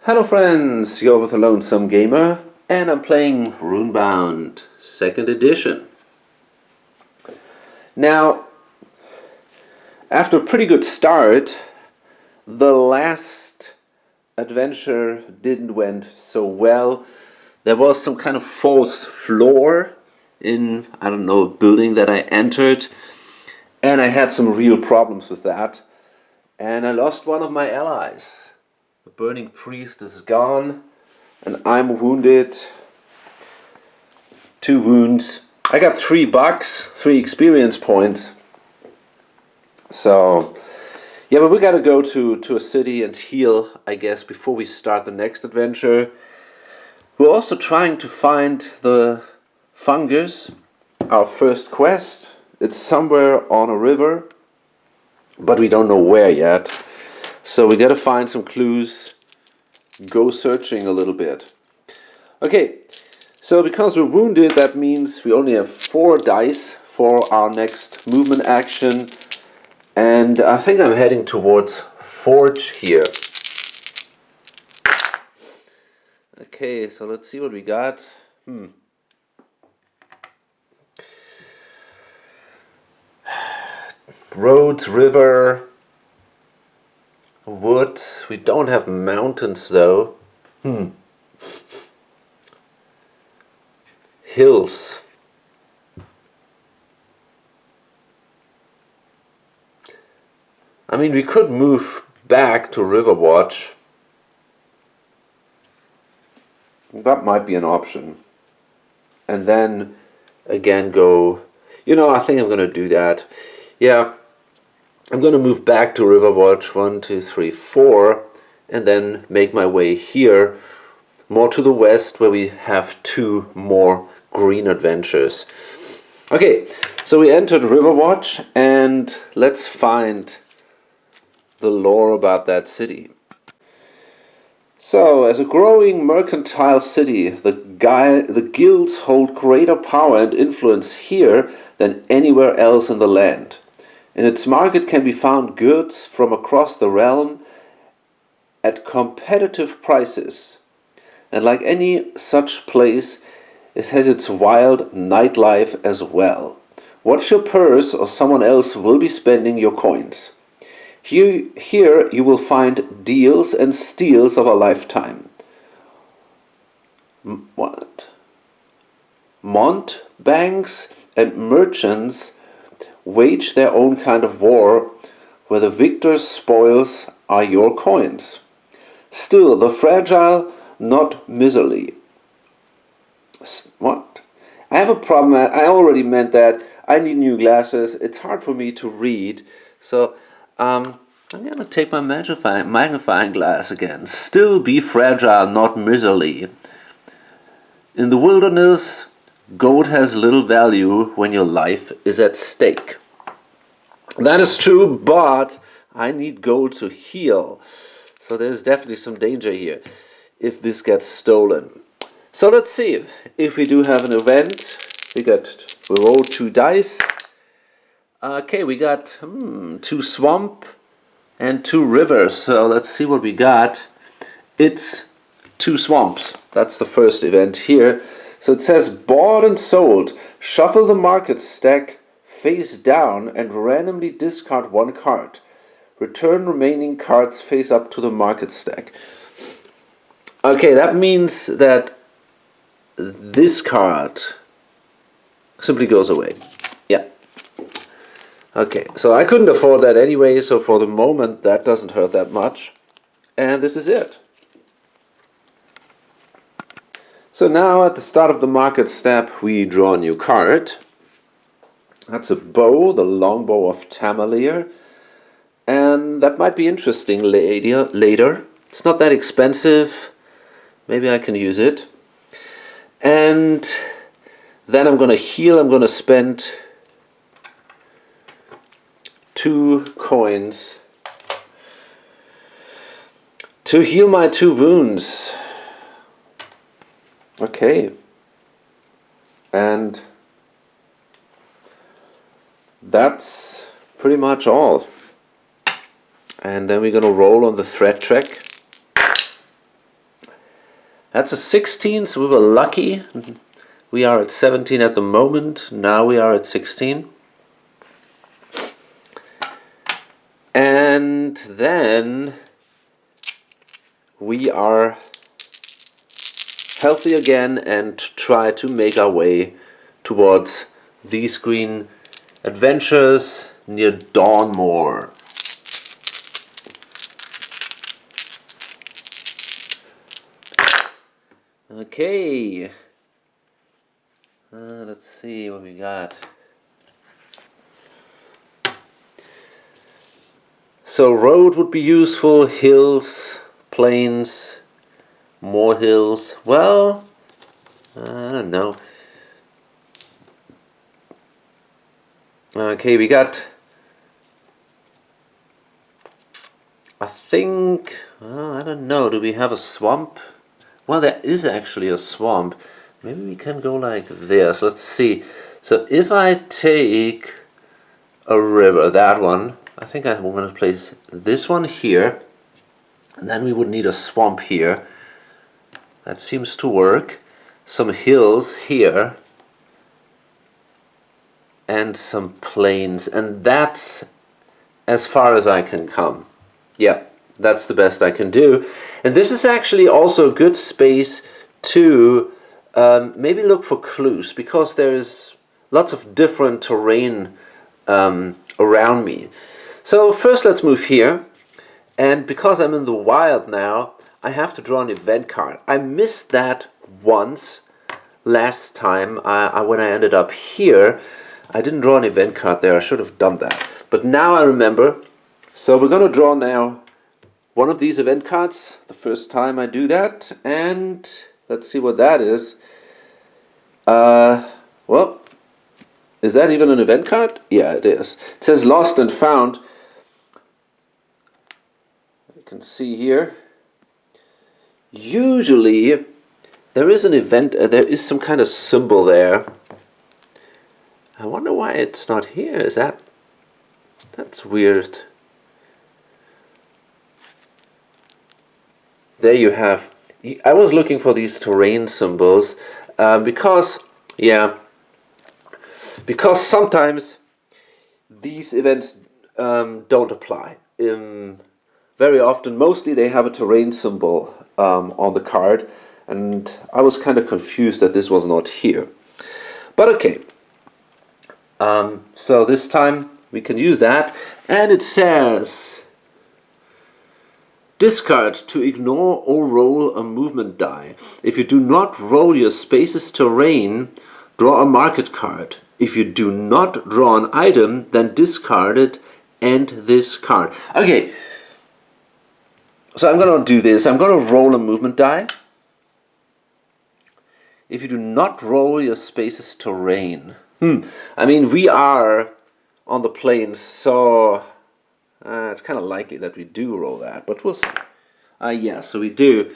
Hello friends, you're with the Lonesome Gamer and I'm playing Runebound 2nd edition. Now, after a pretty good start, the last adventure didn't went so well. There was some kind of false floor in, I don't know, a building that I entered, and I had some real problems with that, and I lost one of my allies. The burning priest is gone, and I'm wounded. 2 wounds. I got $3, 3 experience points. So, yeah, but we gotta go to a city and heal, I guess, before we start the next adventure. We're also trying to find the fungus, our first quest. It's somewhere on a river, but we don't know where yet. So we gotta find some clues, go searching a little bit. Okay, so because we're wounded, that means we only have 4 dice for our next movement action. And I think I'm heading towards Forge here. Okay, so let's see what we got. Roads, river, wood. We don't have mountains though. Hills. I mean, we could move back to Riverwatch. That might be an option. And then again go, I think I'm going to do that. Yeah, I'm going to move back to Riverwatch 1, 2, 3, 4, and then make my way here, more to the west, where we have 2 more green adventures. Okay, so we entered Riverwatch, and let's find the lore about that city. So, as a growing mercantile city, the guilds hold greater power and influence here than anywhere else in the land. In its market can be found goods from across the realm at competitive prices. And like any such place, it has its wild nightlife as well. Watch your purse or someone else will be spending your coins. Here you will find deals and steals of a lifetime. What? Mountebanks and merchants wage their own kind of war, where the victor's spoils are your coins. Still, the fragile, not miserly. What? I have a problem. I already meant that. I need new glasses. It's hard for me to read. So, I'm going to take my magnifying glass again. Still be fragile, not miserly. In the wilderness, gold has little value when your life is at stake. That is true, but I need gold to heal. So there's definitely some danger here if this gets stolen. So let's see if we do have an event. We rolled 2 dice. Okay, we got 2 swamp and 2 rivers. So let's see what we got. It's 2 swamps. That's the first event here. So it says bought and sold. Shuffle the market stack face down and randomly discard 1 card. Return remaining cards face up to the market stack. Okay, that means that this card simply goes away. Yeah. Okay, so I couldn't afford that anyway, so for the moment that doesn't hurt that much. And this is it. So now at the start of the market step we draw a new card. That's a bow, the longbow of Tamalier. And that might be interesting later. It's not that expensive. Maybe I can use it. And then I'm going to heal. I'm going to spend 2 coins to heal my 2 wounds. Okay. And that's pretty much all. And then we're going to roll on the threat track. That's a 16, so we were lucky. We are at 17 at the moment. Now we are at 16. And then we are healthy again and try to make our way towards these green adventures near Dawnmore. Okay, let's see what we got. So road would be useful, hills, plains, more hills. Well, I don't know. Okay, we got, I think, I don't know, do we have a swamp? Well, there is actually a swamp. Maybe we can go like this. Let's see. So if I take a river, that one, I think I'm going to place this one here. And then we would need a swamp here. That seems to work. Some hills here. And some plains. And that's as far as I can come. Yeah, that's the best I can do. And this is actually also a good space to maybe look for clues, because there is lots of different terrain around me. So first let's move here, and because I'm in the wild now, I have to draw an event card. I missed that once last time when I ended up here. I didn't draw an event card there. I should have done that, but now I remember. So we're going to draw now one of these event cards, the first time I do that, and let's see what that is. Well, is that even an event card? Yeah, it is. It says lost and found. You can see here. Usually there is an event, there is some kind of symbol there. I wonder why it's not here. Is that's weird. There you have. I was looking for these terrain symbols because sometimes these events don't apply. Very often, mostly they have a terrain symbol on the card, and I was kind of confused that this was not here. But okay, so this time we can use that, and it says discard to ignore or roll a movement die. If you do not roll your space's terrain, draw a market card. If you do not draw an item, then discard it and this card. Okay, so I'm going to do this. I'm going to roll a movement die. If you do not roll your space's terrain. I mean, we are on the plains, so it's kind of likely that we do roll that, but we'll see. Yeah, so we do.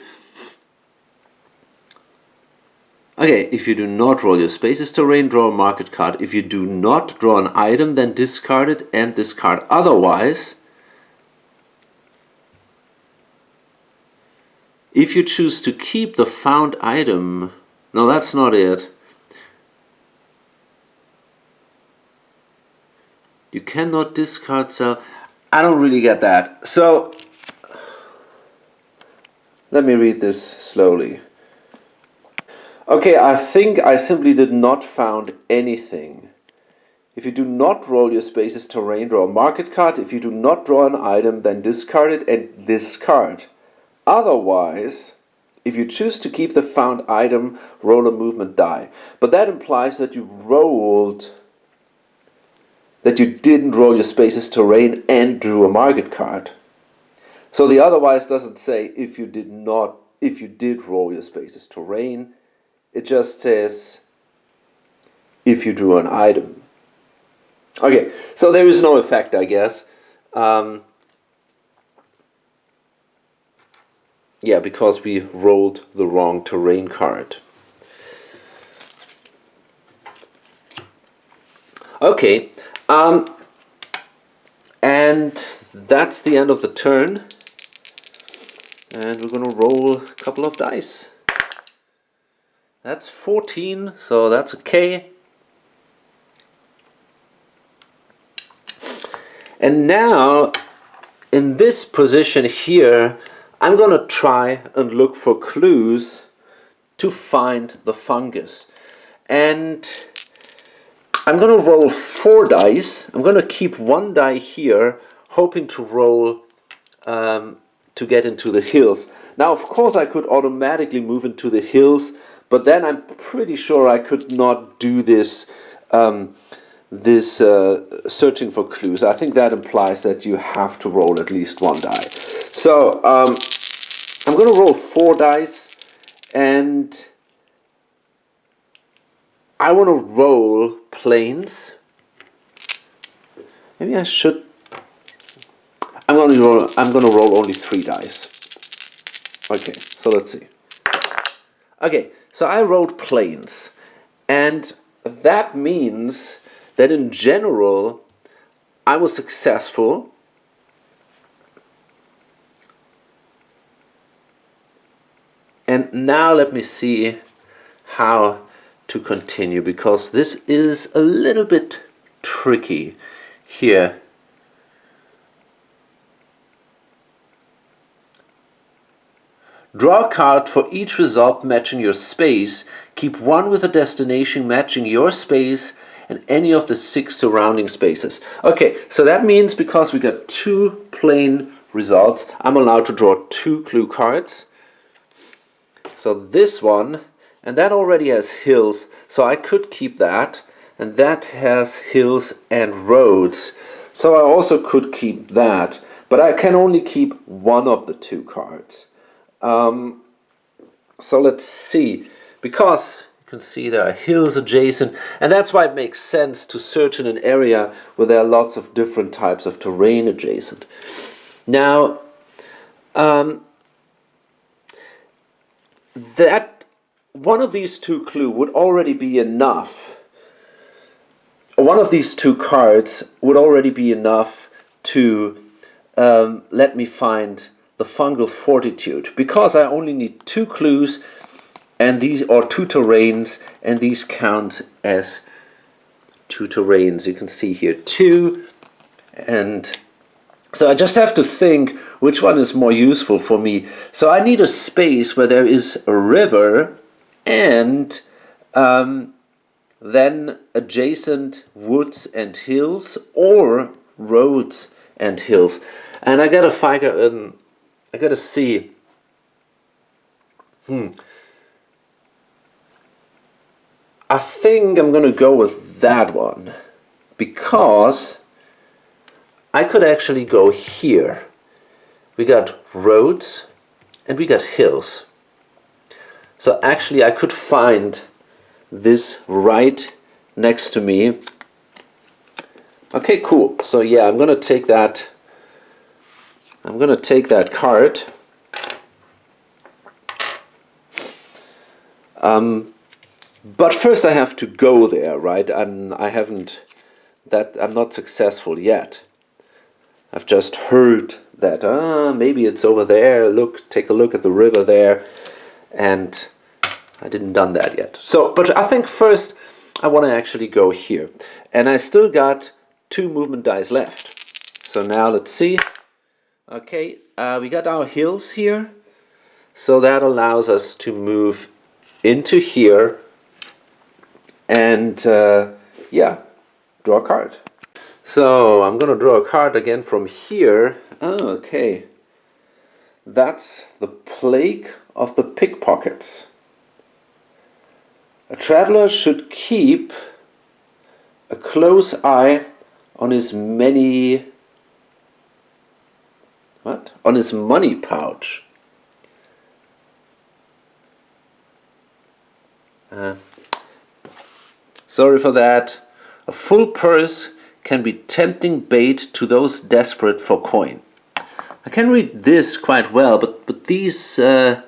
Okay, if you do not roll your space's terrain, draw a market card. If you do not draw an item, then discard it and discard. Otherwise, if you choose to keep the found item, no, that's not it. You cannot discard cell. I don't really get that. So let me read this slowly. Okay, I think I simply did not found anything. If you do not roll your space's terrain, draw a market card. If you do not draw an item, then discard it and discard. Otherwise, if you choose to keep the found item, roll a movement die. But that implies that you didn't roll your space's terrain and drew a market card. So the otherwise doesn't say if you did roll your space's terrain. It just says if you drew an item. Okay, so there is no effect, I guess. Yeah, because we rolled the wrong terrain card. Okay, and that's the end of the turn. And we're going to roll a couple of dice. That's 14, so that's okay. And now, in this position here, I'm going to try and look for clues to find the fungus. And I'm going to roll 4 dice. I'm going to keep 1 die here, hoping to roll to get into the hills. Now, of course, I could automatically move into the hills, but then I'm pretty sure I could not do this searching for clues. I think that implies that you have to roll at least 1 die. So I'm going to roll 4 dice, and I want to roll plains. Maybe I should. I'm going to roll only 3 dice. Okay, so let's see. Okay, so I rolled plains, and that means that in general I was successful. And now let me see how to continue, because this is a little bit tricky here. Draw a card for each result matching your space. Keep 1 with a destination matching your space and any of the 6 surrounding spaces. Okay, so that means because we got 2 plain results, I'm allowed to draw 2 clue cards. So this one, and that already has hills, so I could keep that. And that has hills and roads, so I also could keep that. But I can only keep 1 of the 2 cards. So let's see, because you can see there are hills adjacent, and that's why it makes sense to search in an area where there are lots of different types of terrain adjacent. Now, that one of these 2 clues would already be enough. One of these 2 cards would already be enough to let me find the fungal fortitude, because I only need 2 clues, and these are 2 terrains, and these count as 2 terrains. You can see here 2, and so I just have to think which one is more useful for me. So I need a space where there is a river and then adjacent woods and hills, or roads and hills. And I gotta figure, I gotta see. I think I'm gonna go with that one, because I could actually go here. We got roads and we got hills. So actually I could find this right next to me. Okay, cool. So yeah, I'm gonna take that. I'm gonna take that card. But first I have to go there, right? I'm not successful yet. I've just heard that maybe it's over there. Look, take a look at the river there, and I didn't done that yet. So, but I think first I want to actually go here, and I still got 2 movement dice left. So now let's see. Okay, we got our hills here, so that allows us to move into here, and yeah, draw a card. So I'm gonna draw a card again from here. Oh, okay. That's the plague of the pickpockets. A traveler should keep a close eye on his money pouch. Sorry for that. A full purse can be tempting bait to those desperate for coin. I can read this quite well, but these not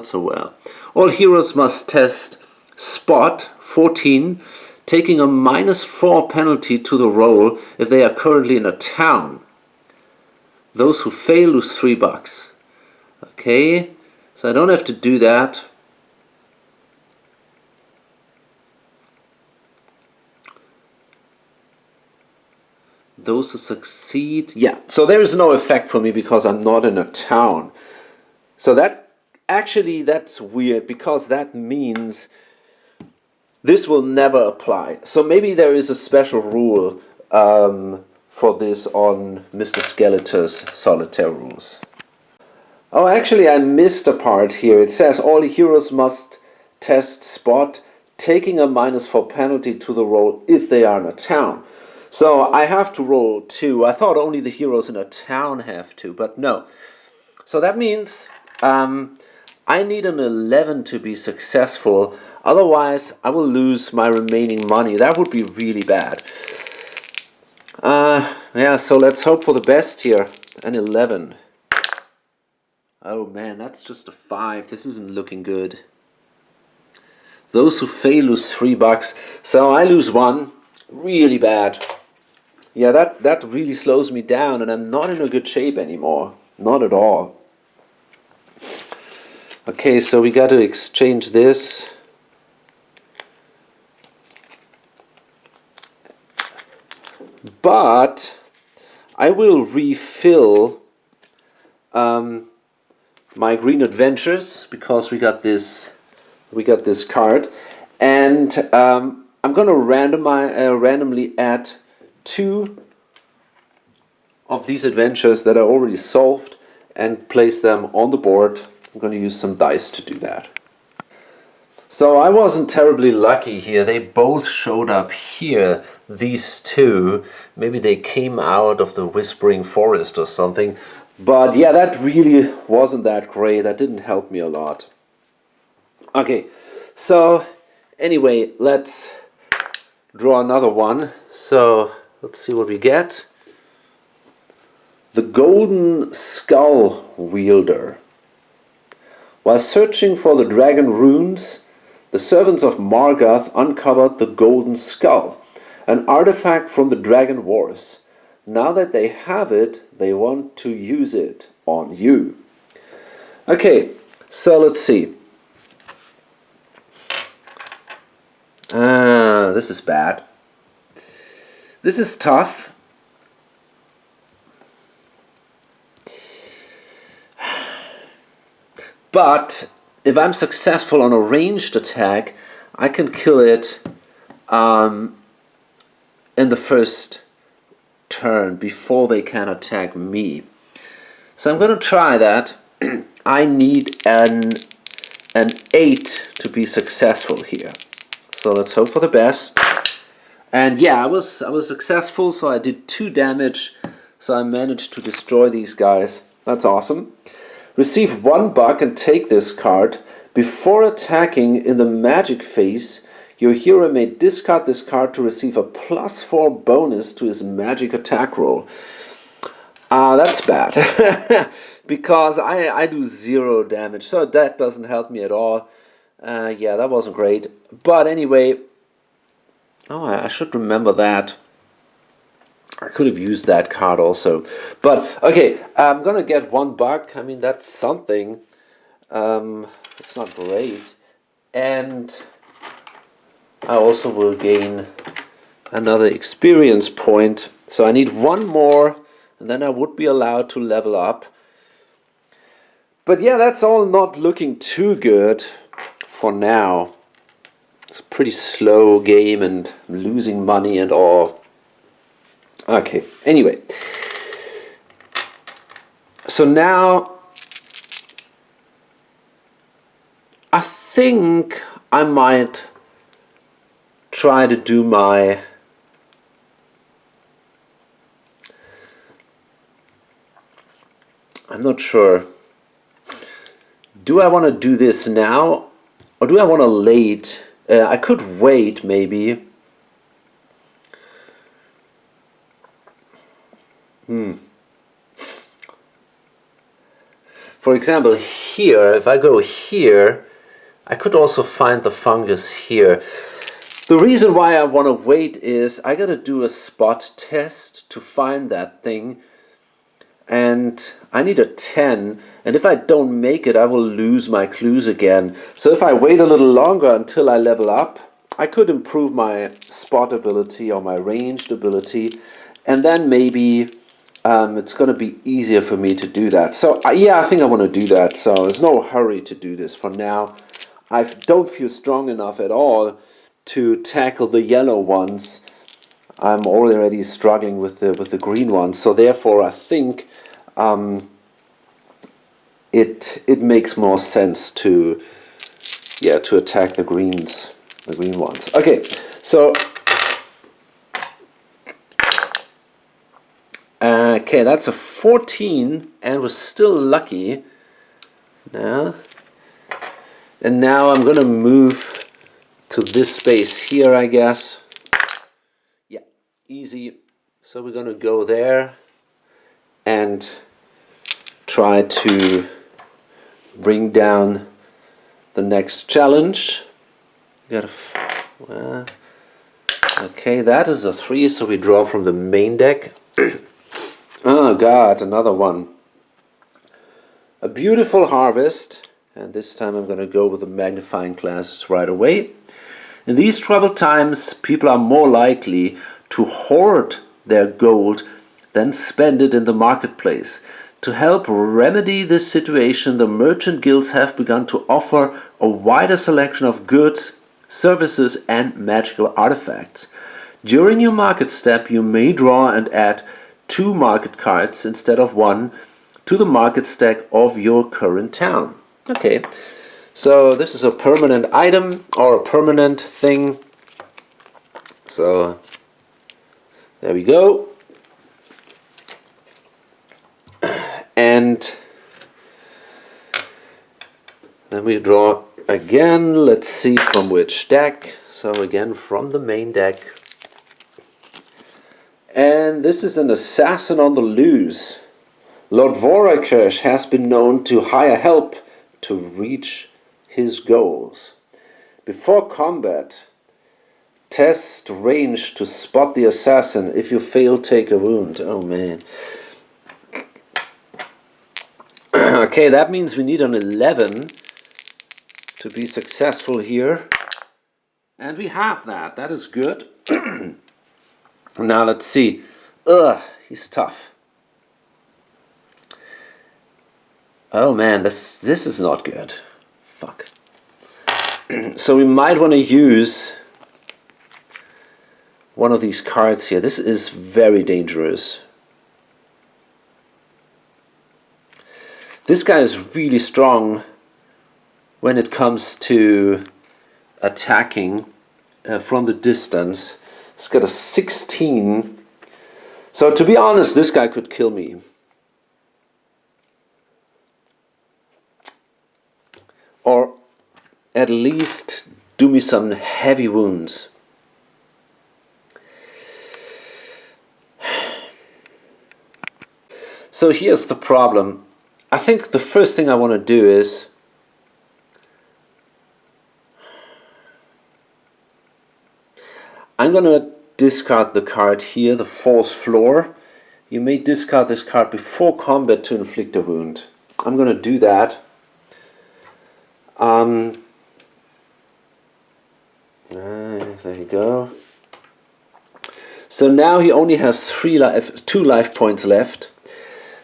so well. All heroes must test Spot 14, taking a -4 penalty to the roll if they are currently in a town. Those who fail lose $3. Okay, so I don't have to do that. Those who succeed. Yeah, so there is no effect for me because I'm not in a town. So that, actually, that's weird because that means this will never apply. So maybe there is a special rule for this on Mr. Skeletor's solitaire rules. Oh, actually, I missed a part here. It says all heroes must test spot, taking a -4 penalty to the roll if they are in a town. So I have to roll 2. I thought only the heroes in a town have to, but no. So that means I need an 11 to be successful. Otherwise, I will lose my remaining money. That would be really bad. Yeah, so let's hope for the best here. An 11. Oh man, that's just a 5. This isn't looking good. Those who fail lose $3. So I lose 1. Really bad. Yeah, that really slows me down, and I'm not in a good shape anymore. Not at all. Okay, so we got to exchange this. But I will refill my green adventures because we got this card, and I'm gonna randomly add 2 of these adventures that are already solved and place them on the board. I'm going to use some dice to do that. So I wasn't terribly lucky here. They both showed up here, these 2. Maybe they came out of the Whispering Forest or something. But yeah, that really wasn't that great. That didn't help me a lot. Okay, so anyway, let's draw another one. So let's see what we get. The Golden Skull Wielder. While searching for the dragon runes, the servants of Margath uncovered the Golden Skull, an artifact from the Dragon Wars. Now that they have it, they want to use it on you. Okay, so let's see. This is bad. This is tough. But if I'm successful on a ranged attack, I can kill it in the first turn before they can attack me. So I'm going to try that. I need an 8 to be successful here. So let's hope for the best. And yeah, I was successful, so I did 2 damage. So I managed to destroy these guys. That's awesome. Receive 1 buck and take this card. Before attacking in the magic phase, your hero may discard this card to receive a +4 bonus to his magic attack roll. That's bad. Because I do 0 damage, so that doesn't help me at all. Yeah, that wasn't great. But anyway, oh, I should remember that. I could have used that card also. But, okay, I'm going to get 1 buck. I mean, that's something. It's not great. And I also will gain another experience point. So I need 1 more, and then I would be allowed to level up. But yeah, that's all not looking too good for now. It's a pretty slow game, and I'm losing money and all. Okay, anyway. So now I think I might try to do my I'm not sure. Do I want to do this now, or do I want to wait? I could wait maybe. For example, here, if I go here, I could also find the fungus here. The reason why I want to wait is I gotta do a spot test to find that thing, and I need a 10, and if I don't make it, I will lose my clues again. So if I wait a little longer until I level up, I could improve my spot ability or my ranged ability, and then maybe it's going to be easier for me to do that. So yeah, I think I want to do that. So there's no hurry to do this for now. I don't feel strong enough at all to tackle the yellow ones. I'm already struggling with the green ones. So therefore, I think it makes more sense to attack the green ones. Okay, so. Okay, that's a 14, and we're still lucky. Now, and now I'm gonna move to this space here, I guess. Yeah, easy. So we're gonna go there and try to bring down the next challenge. Okay, that is a 3, so we draw from the main deck. Oh god, another one. A beautiful harvest, and this time I'm going to go with the magnifying glasses right away. In these troubled times, people are more likely to hoard their gold than spend it in the marketplace. To help remedy this situation, the merchant guilds have begun to offer a wider selection of goods, services, and magical artifacts. During your market step, you may draw and add 2 market cards instead of 1 to the market stack of your current town. Okay, so this is a permanent item or a permanent thing. So there we go. And then we draw again. Let's see from which deck. So again from the main deck. And this is an assassin on the loose. Lord Vorakesh has been known to hire help to reach his goals. Before combat, test range to spot the assassin. If you fail, take a wound. Oh man. Okay, that means we need an 11 to be successful here. And we have that. That is good. Now let's see. He's tough. Oh man, this is not good. Fuck. So we might want to use one of these cards here. This is very dangerous. This guy is really strong when it comes to attacking from the distance. It's got a 16. So to be honest, this guy could kill me. Or at least do me some heavy wounds. So here's the problem. I think the first thing I want to do is I'm going to discard the card here, the false floor. You may discard this card before combat to inflict a wound. I'm going to do that. There you go. So now he only has 2 life points left.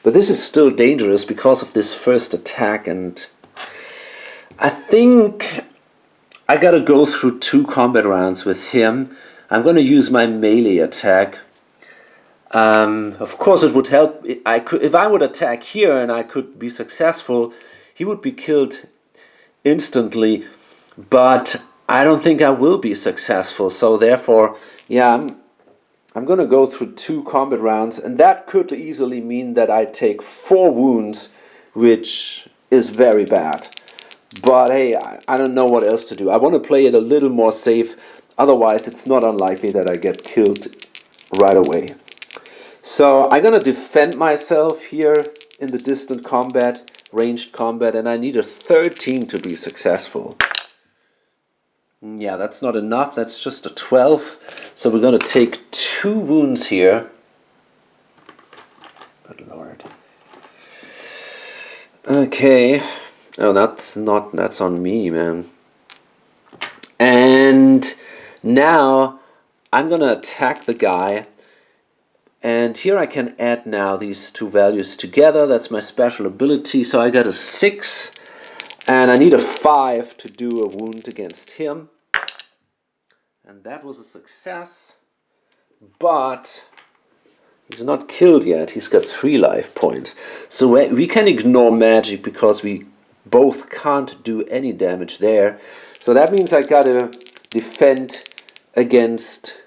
But this is still dangerous because of this first attack, and I think I gotta go through 2 combat rounds with him. I'm gonna use my melee attack. Of course it would help if I would attack here and I could be successful, he would be killed instantly, but I don't think I will be successful, so therefore, yeah, I'm going to go through 2 combat rounds, and that could easily mean that I take 4 wounds, which is very bad. But hey, I don't know what else to do. I want to play it a little more safe, otherwise it's not unlikely that I get killed right away. So I'm going to defend myself here in the distant combat, ranged combat, and I need a 13 to be successful. Yeah, that's not enough. That's just a 12. So we're going to take 2 wounds here. Good lord. Okay. Oh, that's on me, man. And now I'm going to attack the guy. And here I can add now these two values together. That's my special ability. So I got a 6, and I need a 5 to do a wound against him. And that was a success. But he's not killed yet. He's got 3 life points. So we can ignore magic because we both can't do any damage there. So that means I gotta defend against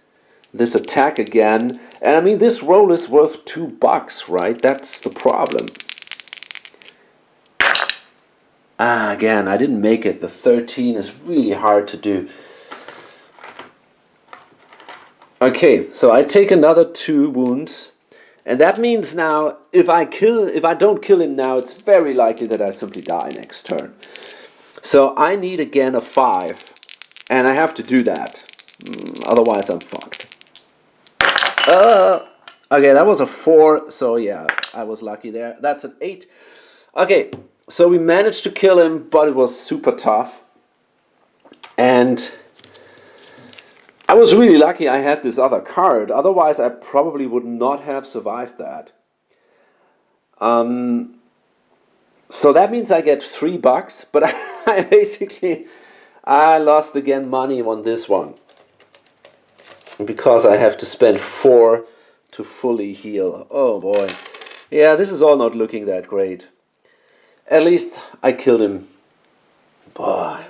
this attack again. And I mean, this roll is worth $2, right? That's the problem. Again, I didn't make it. The 13 is really hard to do. Okay, so I take another 2 wounds. And that means now, if I don't kill him now, it's very likely that I simply die next turn. So I need again a 5. And I have to do that. Otherwise I'm fucked. Okay, that was a 4, so yeah, I was lucky there. That's an 8. Okay, so we managed to kill him, but it was super tough. And I was really lucky I had this other card. Otherwise, I probably would not have survived that. So that means I get $3, but I lost again money on this one. Because I have to spend 4 to fully heal. Oh boy. Yeah, this is all not looking that great. At least I killed him. Boy.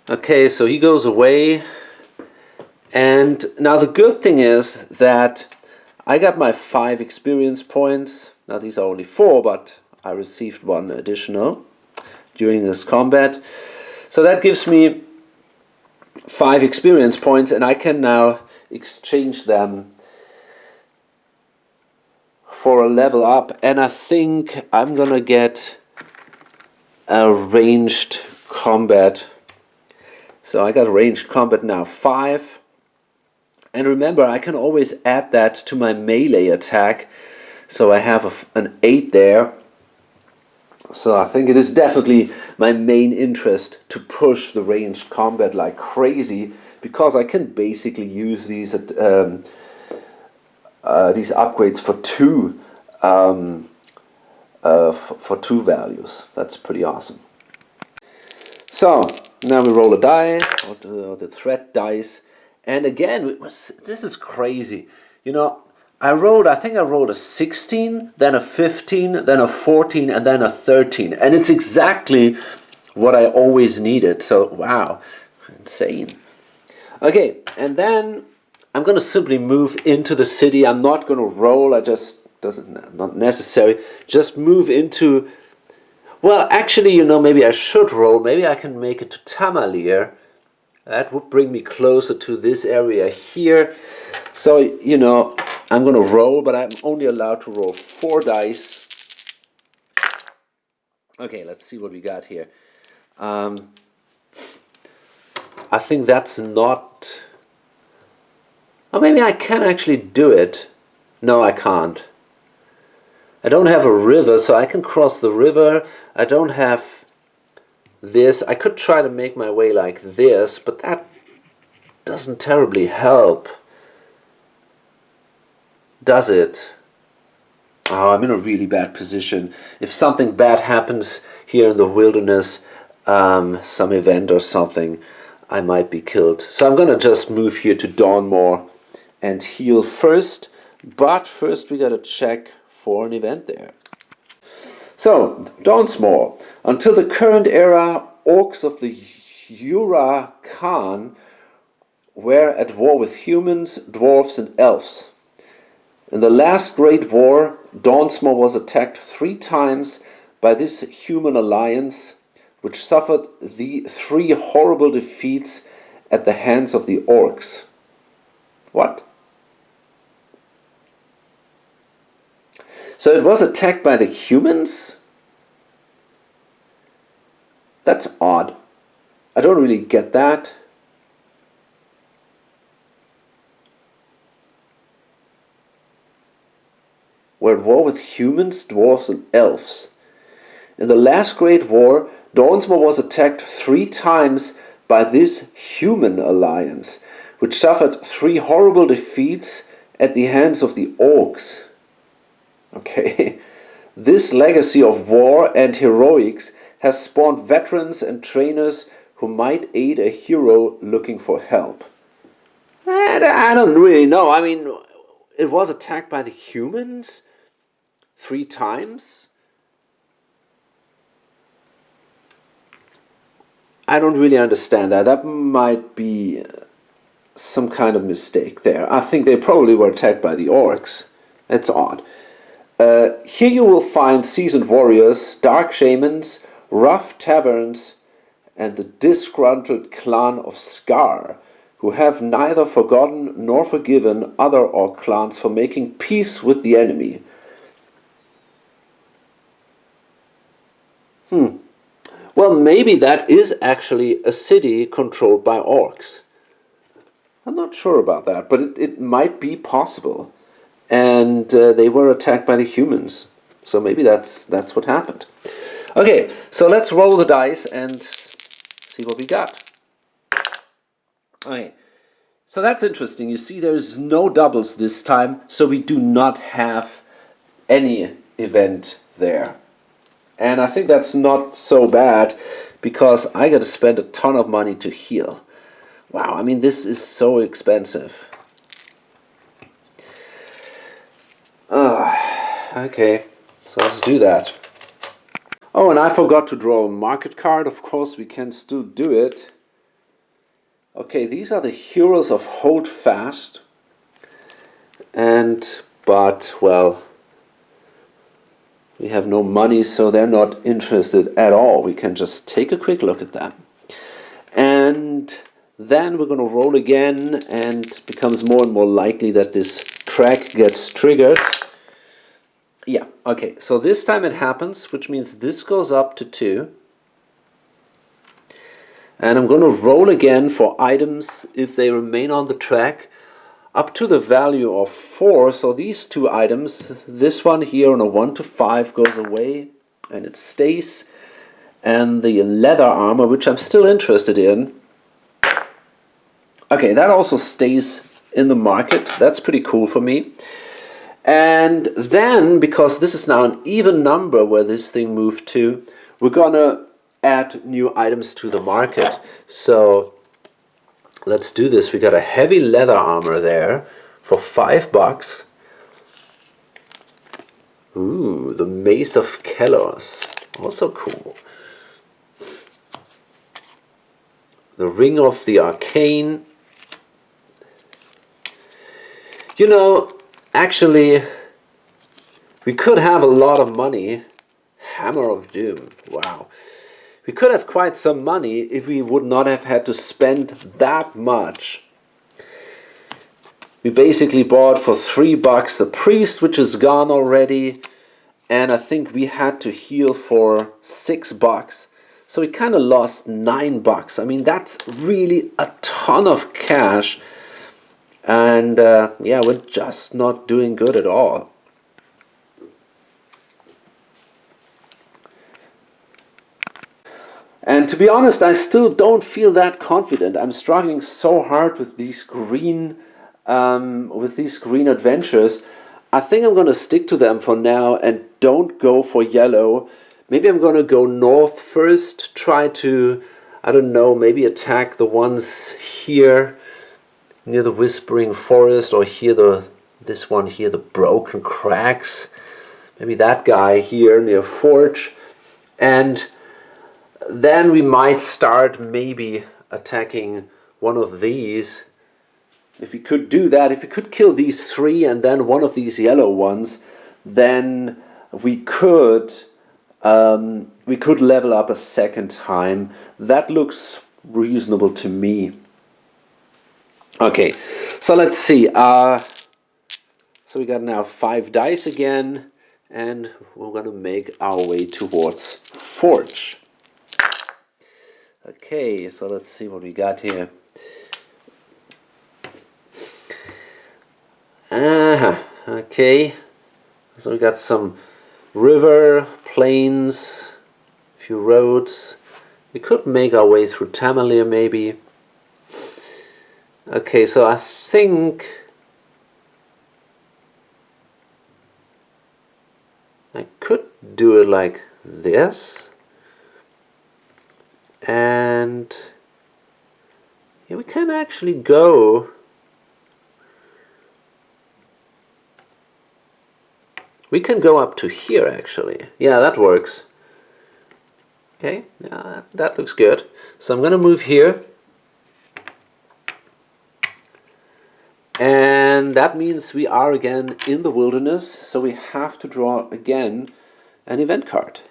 Okay, so he goes away. And now the good thing is that I got my 5 experience points. Now these are only 4, but I received 1 additional during this combat. So that gives me 5 experience points, and I can now exchange them for a level up. And I think I'm gonna get a ranged combat. So I got ranged combat now 5. And remember, I can always add that to my melee attack. So I have an 8 there. So I think it is definitely my main interest to push the ranged combat like crazy, because I can basically use these upgrades for 2 values. That's pretty awesome. So now we roll a die, or the threat dice, and again this is crazy. You know, I think I rolled a 16, then a 15, then a 14, and then a 13. And it's exactly what I always needed. So, wow, insane. Okay, and then I'm going to simply move into the city. I'm not going to roll. Not necessary. Just move into, well, actually, you know, maybe I should roll. Maybe I can make it to Tamalier. That would bring me closer to this area here. So, you know, I'm going to roll, but I'm only allowed to roll 4 dice. Okay, let's see what we got here. I think that's not... Oh, maybe I can actually do it. No, I can't. I don't have a river, so I can cross the river. I don't have this. I could try to make my way like this, but that doesn't terribly help. Does it? Oh, I'm in a really bad position. If something bad happens here in the wilderness, some event or something, I might be killed. So I'm gonna just move here to Dawnmore and heal first. But first we gotta check for an event there. So, Dawnsmore. Until the current era, orcs of the Ura Khan were at war with humans, dwarves and elves. In the last Great War, Dawnsmore was attacked 3 times by this human alliance, which suffered the 3 horrible defeats at the hands of the orcs. What? So it was attacked by the humans? That's odd. I don't really get that. Were at war with humans, dwarves and elves. In the last Great War, Dawnsmore was attacked 3 times by this human alliance, which suffered 3 horrible defeats at the hands of the orcs. Okay, this legacy of war and heroics has spawned veterans and trainers who might aid a hero looking for help. And I don't really know. I mean, it was attacked by the humans 3 times. I don't really understand that. That might be some kind of mistake there. I think they probably were attacked by the orcs. It's odd. Here you will find seasoned warriors, dark shamans, rough taverns, and the disgruntled clan of Scar, who have neither forgotten nor forgiven other orc clans for making peace with the enemy. Well, maybe that is actually a city controlled by orcs. I'm not sure about that, but it might be possible. And they were attacked by the humans. So maybe that's what happened. Okay, so let's roll the dice and see what we got. Okay, so that's interesting. You see there's no doubles this time, so we do not have any event there. And I think that's not so bad, because I got to spend a ton of money to heal. Wow, I mean, this is so expensive. Okay, so let's do that. Oh, and I forgot to draw a market card. Of course, we can still do it. Okay, these are the heroes of Hold Fast. But, well, we have no money, so they're not interested at all. We can just take a quick look at them. And then we're going to roll again, and it becomes more and more likely that this track gets triggered. Yeah, okay, so this time it happens, which means this goes up to 2. And I'm going to roll again for items if they remain on the track up to the value of 4. So these 2 items, this one here on a 1 to 5 goes away and it stays. And the leather armor, which I'm still interested in, okay, that also stays in the market. That's pretty cool for me. And then, because this is now an even number where this thing moved to, we're gonna add new items to the market. So let's do this. We got a heavy leather armor there for $5. Ooh, the Mace of Kellos, also cool. The Ring of the Arcane. You know, actually, we could have a lot of money. Hammer of Doom, wow. We could have quite some money if we would not have had to spend that much. We basically bought for $3 the Priest, which is gone already. And I think we had to heal for $6. So we kind of lost $9. I mean, that's really a ton of cash. And yeah, we're just not doing good at all. And to be honest, I still don't feel that confident. I'm struggling so hard with these green adventures. I think I'm going to stick to them for now and don't go for yellow. Maybe I'm going to go north first, try to, I don't know, maybe attack the ones here near the Whispering Forest, or here this one here, the Broken Cracks. Maybe that guy here near Forge. And then we might start maybe attacking one of these. If we could do that, if we could kill these 3 and then one of these yellow ones, then we could level up a second time. That looks reasonable to me. Okay, so let's see. So we got now 5 dice again, and we're going to make our way towards Forge. Okay, so let's see what we got here. Okay, so we got some river, plains, a few roads. We could make our way through Tamalir maybe. Okay, so I think I could do it like this. And yeah, we can actually go. We can go up to here actually. Yeah, that works. Okay, yeah, that looks good. So I'm going to move here. And that means we are again in the wilderness, so we have to draw again an event card.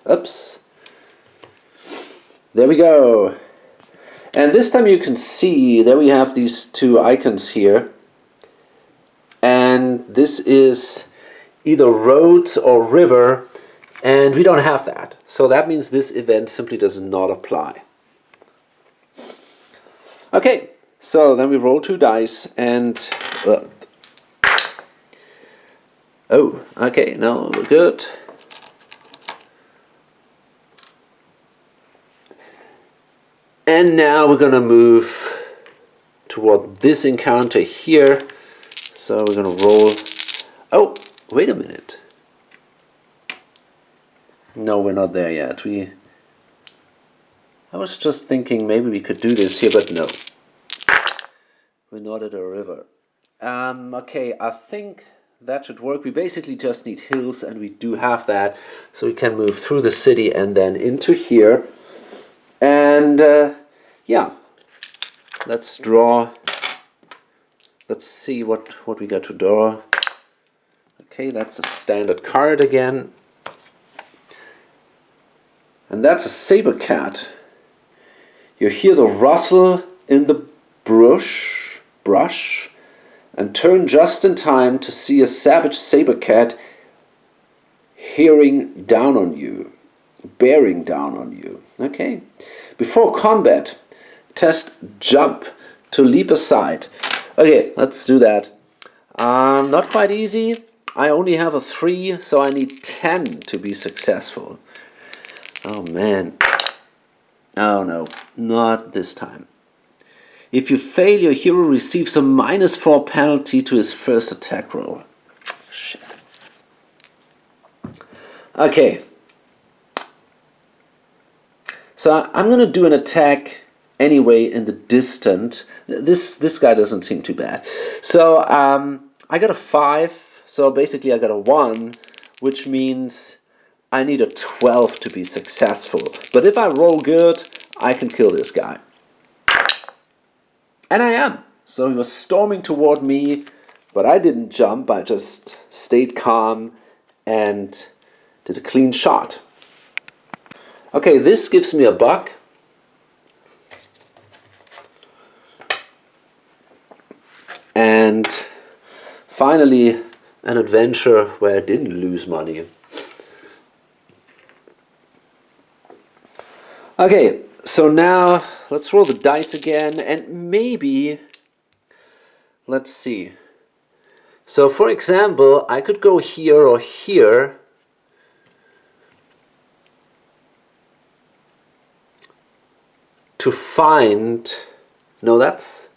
Oops. There we go. And this time you can see that we have these two icons here. And this is either roads or river, and we don't have that. So that means this event simply does not apply. Okay, so then we roll 2 dice and... oh, okay, no, we're good. And now we're gonna move toward this encounter here. So we're gonna roll. Oh, wait a minute. No, we're not there yet. I was just thinking maybe we could do this here, but no. We're not at a river. Okay, I think that should work. We basically just need hills, and we do have that. So we can move through the city and then into here. And yeah, let's draw. Let's see what we got to draw. Okay, that's a standard card again. And that's a saber cat. You hear the rustle in the brush, and turn just in time to see a savage saber cat bearing down on you. Okay. Before combat, test jump to leap aside. Okay, let's do that. Not quite easy. I only have a 3, so I need 10 to be successful. Oh man. Oh no, not this time. If you fail, your hero receives a -4 penalty to his first attack roll. Shit. Okay. So I'm gonna do an attack anyway in the distant. This guy doesn't seem too bad. So I got a 5. So basically I got a 1, which means I need a 12 to be successful. But if I roll good, I can kill this guy. And I am. So he was storming toward me, but I didn't jump. I just stayed calm and did a clean shot. Okay, this gives me a buck. And finally, an adventure where I didn't lose money. Okay, so now let's roll the dice again, and maybe, let's see. So for example, I could go here or here. To find, no, that's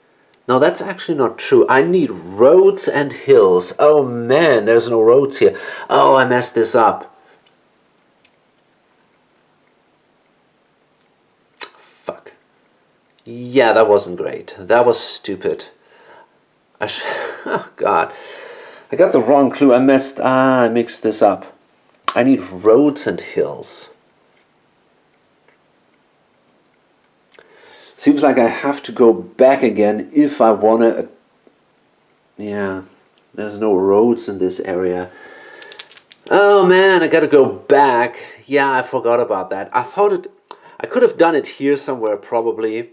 actually not true. I need roads and hills. Oh man, there's no roads here. Oh, I messed this up. Fuck. Yeah, that wasn't great. That was stupid. Oh god. I got the wrong clue. I mixed this up. I need roads and hills. Seems like I have to go back again if I want to... Yeah, there's no roads in this area. Oh man, I gotta go back. Yeah, I forgot about that. I could have done it here somewhere probably.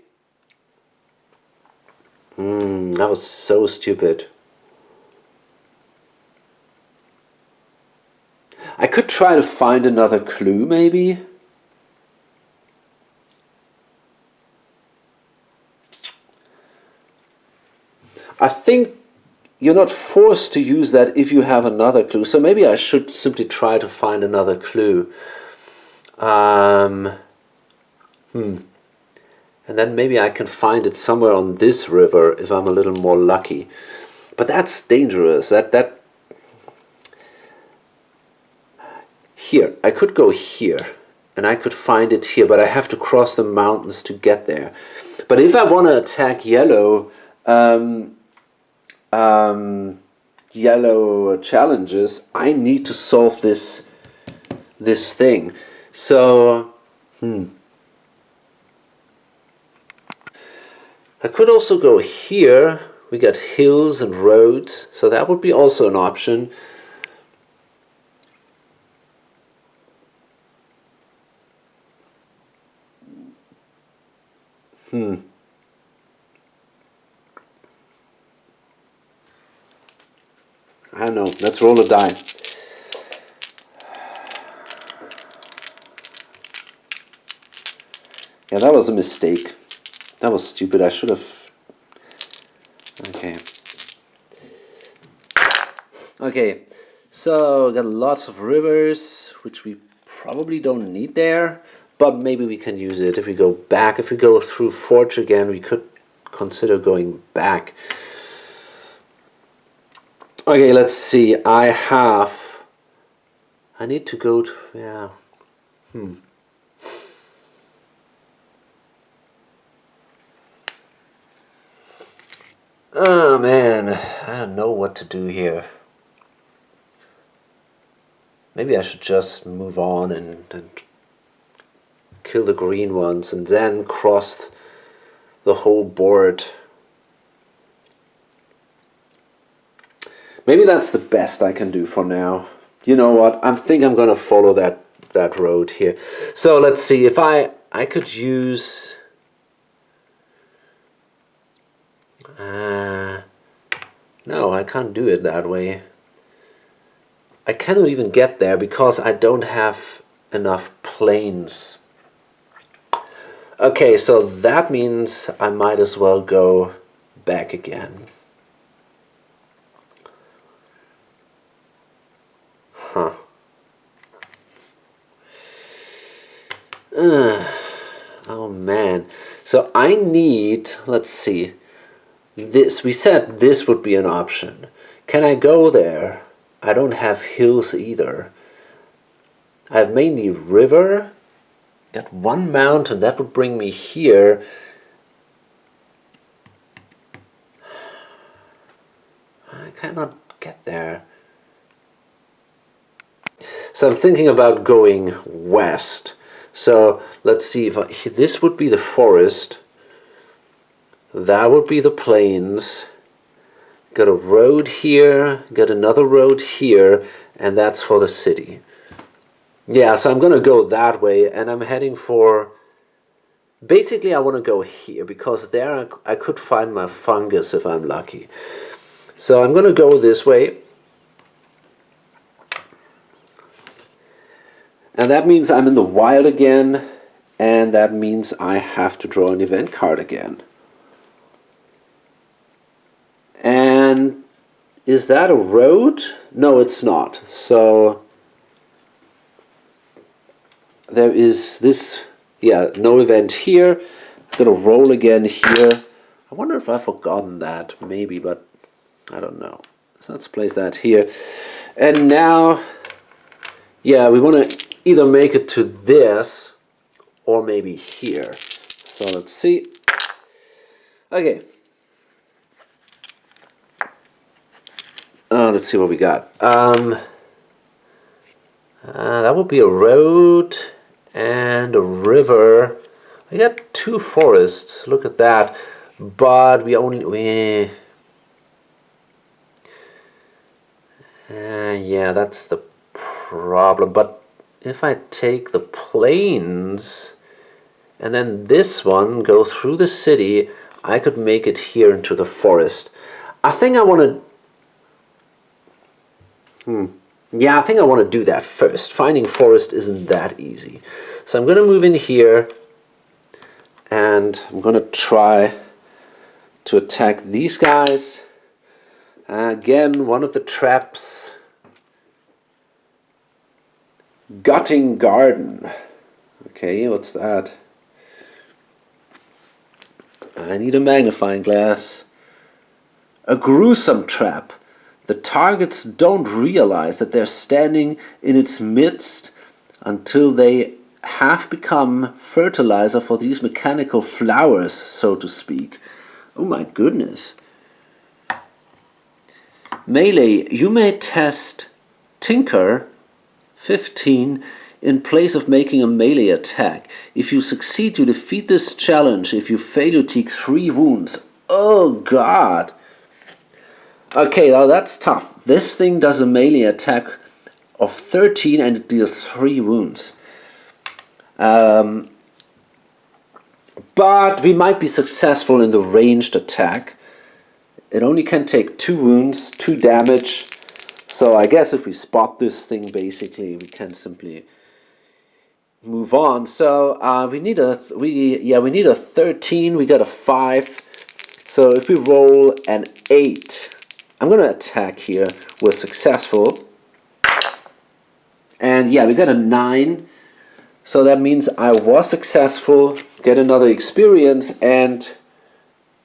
That was so stupid. I could try to find another clue maybe. I think you're not forced to use that if you have another clue. So maybe I should simply try to find another clue. And then maybe I can find it somewhere on this river if I'm a little more lucky. But that's dangerous. here. I could go here, and I could find it here, but I have to cross the mountains to get there. But if I want to attack yellow, yellow challenges, I need to solve this thing. So, I could also go here. We got hills and roads, so that would be also an option. I don't know. Let's roll a die. Yeah, that was a mistake. That was stupid. I should have... Okay. Okay, so got lots of rivers, which we probably don't need there, but maybe we can use it if we go back. If we go through Forge again, we could consider going back. Okay, let's see. I need to go to... Yeah. Oh man, I don't know what to do here. Maybe I should just move on and kill the green ones and then cross the whole board. Maybe that's the best I can do for now. You know what? I think I'm gonna follow that road here. So let's see if I could use. No, I can't do it that way. I cannot even get there because I don't have enough planes. Okay, so that means I might as well go back again. Huh. Oh man. So I need, let's see. This, we said this would be an option. Can I go there? I don't have hills either. I have mainly river. Got one mountain, that would bring me here. I cannot get there. So I'm thinking about going west. So let's see if this would be the forest. That would be the plains. Got a road here, got another road here, and that's for the city. Yeah, so I'm gonna go that way, and I'm heading for... Basically, I want to go here, because there I could find my fungus if I'm lucky. So I'm gonna go this way. And that means I'm in the wild again, and that means I have to draw an event card again. And is that a road? No, it's not. So there is this, yeah, no event here. I'm gonna roll again here. I wonder if I've forgotten that, maybe, but I don't know. So let's place that here. And now, yeah, we want to either make it to this or maybe here. So let's see. Okay. Let's see what we got. That would be a road and a river. I got two forests. Look at that. But yeah, that's the problem. But if I take the plains and then this one go through the city, I could make it here into the forest. I think I want to... Yeah, I think I want to do that first. Finding forest isn't that easy. So I'm going to move in here and I'm going to try to attack these guys. Again, one of the traps. Gutting Garden. Okay, what's that? I need a magnifying glass. A gruesome trap. The targets don't realize that they're standing in its midst until they have become fertilizer for these mechanical flowers, so to speak. Oh my goodness. Melee, you may test Tinker 15 in place of making a melee attack. If you succeed, you defeat this challenge. If you fail, you take 3 wounds. Oh god. Okay, now that's tough. This thing does a melee attack of 13 and it deals 3 wounds. But we might be successful in the ranged attack. It only can take 2 wounds, 2 damage. So I guess if we spot this thing, basically, we can simply move on. So we need a 13. We got a 5. So if we roll an 8, I'm gonna attack here. We're successful, and yeah, we got a 9. So that means I was successful. Get another experience and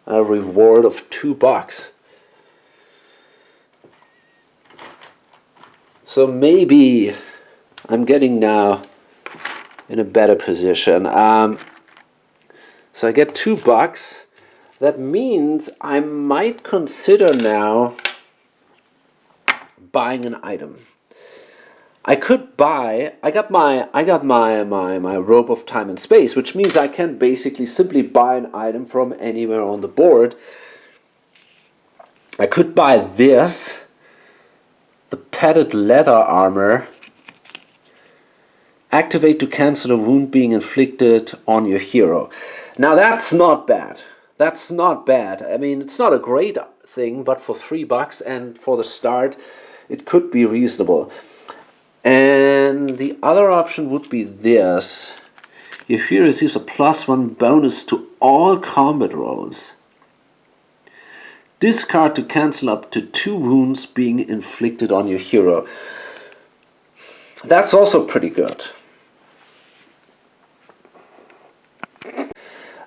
a reward of $2. So maybe I'm getting now in a better position. So I get $2. That means I might consider now buying an item. I could buy. I got my rope of time and space, which means I can basically simply buy an item from anywhere on the board. I could buy this, the padded leather armor. Activate to cancel a wound being inflicted on your hero. Now that's not bad. That's not bad. I mean, it's not a great thing, but for $3 and for the start, it could be reasonable. And the other option would be this. Your hero receives a +1 bonus to all combat rolls. Discard to cancel up to 2 wounds being inflicted on your hero. That's also pretty good.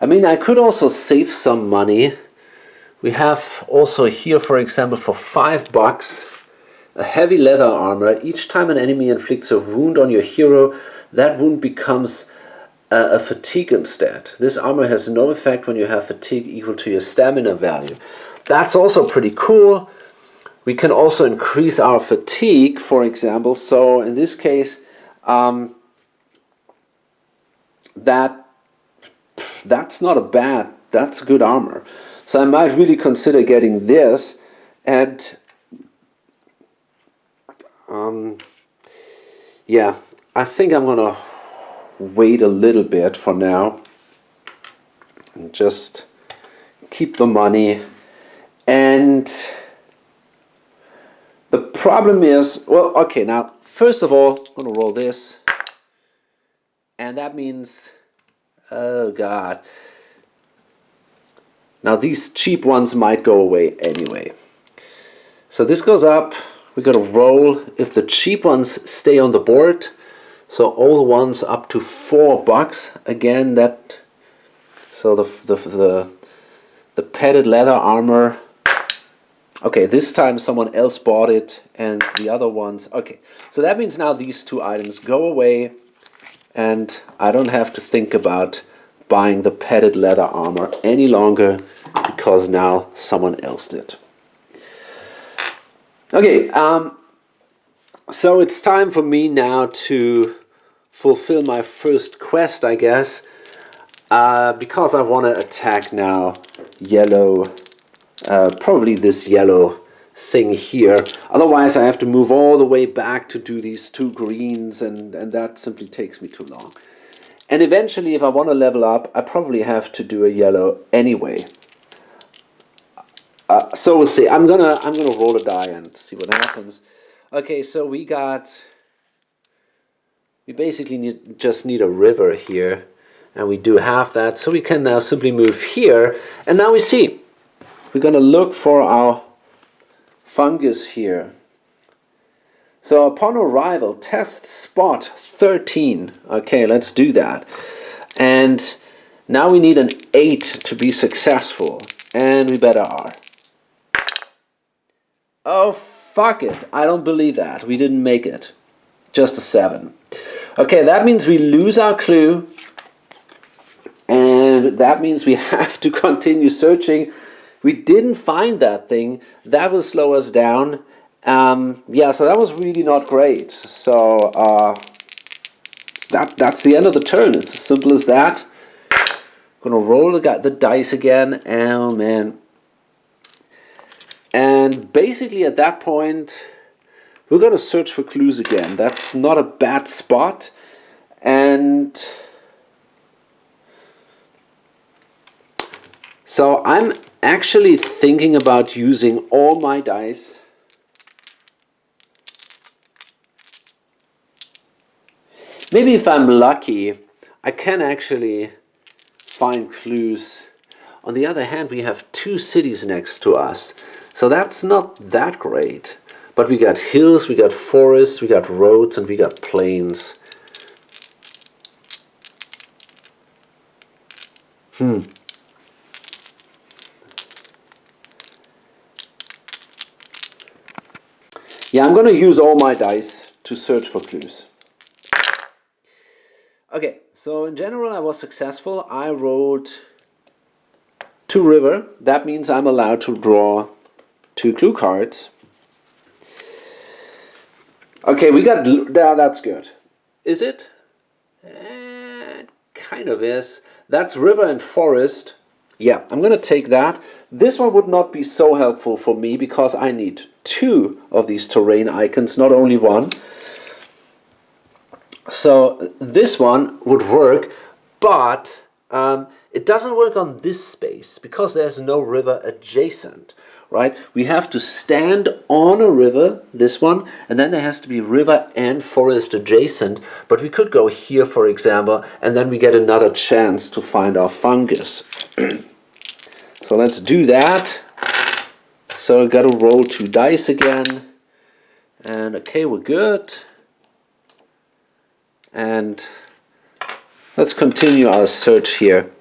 I mean, I could also save some money. We have also here, for example, for $5, a heavy leather armor. Each time an enemy inflicts a wound on your hero, that wound becomes a fatigue instead. This armor has no effect when you have fatigue equal to your stamina value. That's also pretty cool. We can also increase our fatigue, for example. So in this case, that's not a bad, that's good armor. So I might really consider getting this, and yeah, I think I'm gonna wait a little bit for now and just keep the money. And the problem is, well, okay, now first of all, I'm gonna roll this, and that means, oh god, now these cheap ones might go away anyway. So this goes up. We got to roll. If the cheap ones stay on the board, so all the ones up to $4 again. That so the padded leather armor. Okay, this time someone else bought it, and the other ones. Okay, so that means now these 2 items go away, and I don't have to think about buying the padded leather armor any longer because now someone else did. Okay, so it's time for me now to fulfill my first quest, I guess, because I want to attack now yellow, probably this yellow thing here. Otherwise I have to move all the way back to do these 2 greens, and that simply takes me too long. And eventually, if I want to level up, I probably have to do a yellow anyway. So we'll see. I'm gonna roll a die and see what happens. Okay, so we basically just need a river here, and we do have that. So we can now simply move here, and now we see. We're gonna look for our fungus here. So upon arrival, test spot 13. Okay, let's do that. And now we need an 8 to be successful, and we better are. Oh, fuck it. I don't believe that. We didn't make it. Just a 7. Okay, that means we lose our clue. And that means we have to continue searching. We didn't find that thing. That will slow us down. Yeah, so that was really not great. So that's the end of the turn. It's as simple as that. Gonna roll the dice again. Oh man. And basically at that point, we're gonna search for clues again. That's not a bad spot. And so I'm actually thinking about using all my dice. Maybe if I'm lucky, I can actually find clues. On the other hand, we have 2 cities next to us, so that's not that great. But we got hills, we got forests, we got roads, and we got plains. Yeah, I'm going to use all my dice to search for clues. Okay, so in general I was successful. I rolled 2 river. That means I'm allowed to draw 2 clue cards. Okay, we got... that's good. Is it? Kind of is. That's river and forest. Yeah, I'm going to take that. This one would not be so helpful for me because I need 2 of these terrain icons, not only 1. So this one would work, but it doesn't work on this space because there's no river adjacent, right? We have to stand on a river, this one, and then there has to be river and forest adjacent. But we could go here, for example, and then we get another chance to find our fungus. So let's do that. So I got to roll 2 dice again. And okay, we're good. And let's continue our search here.